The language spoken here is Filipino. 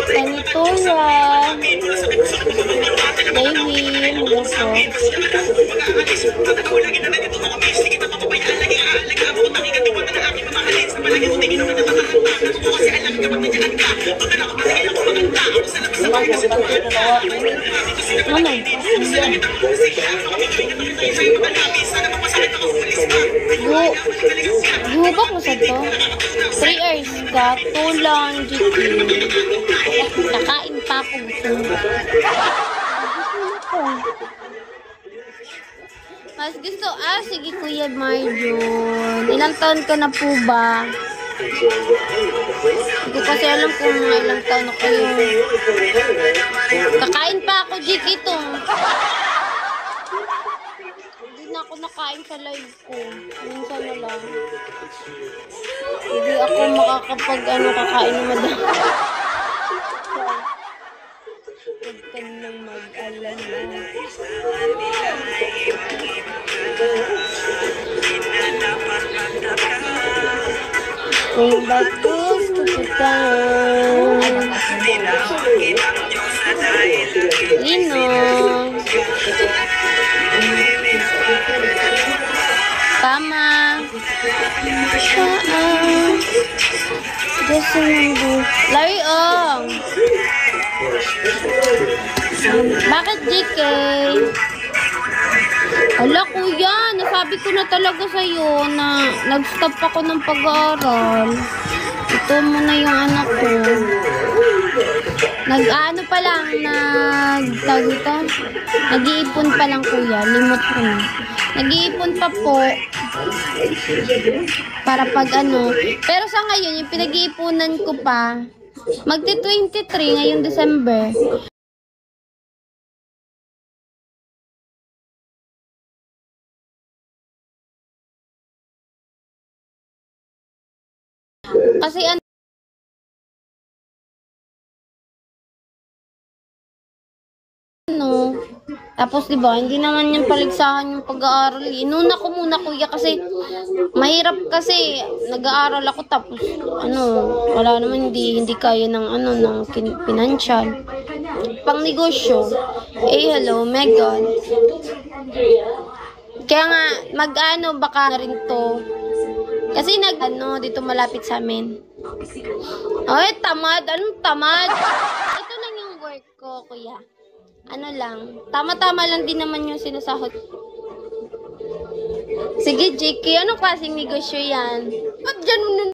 Kanitura. Baby, muso. Ano? Guhubak mo sa to? 3 hours ka, tulang, GT. Nakain pa ako gusto mo. Mas gusto, sige Kuya Marjon. Ilang taon ka na po ba? Hindi kasi alam kung mga ilang taon na kayo. Kakain pa ako, GT to. Hindi na ako nakain sa live ko. Minsan na lang. Hindi ako makakapag kakain na madami. Huwag ka nang mag-alala. Kung ba't gusto kita? Lino. Tama. Gusto mo. Larry, bakit JK? Ala kuya, nasabi ko na talaga sa'yo na nag-stop ako ng pag-aaral. Ito mo na yung anak ko. Nag-ano pa lang, nag-iipon pa lang kuya, limot ko na. Nag-iipon pa po. Para pag pero sa ngayon, yung pinag-iipunan ko pa, magti-23 ngayong December. Kasi tapos diba, hindi naman yung paligsahan yung pag-aaral. Inuna ko muna kuya kasi mahirap kasi nag-aaral ako tapos wala naman hindi kaya ng ng financial. Pang negosyo. Hello, Megan. Kaya nga baka na rin to. Kasi dito malapit sa amin. Ay, tamad. Anong tamad? Ito lang yung work ko, kuya. Tama-tama lang din naman yung sinasahod. Sige, JK, anong klaseng negosyo yan? Ba't dyan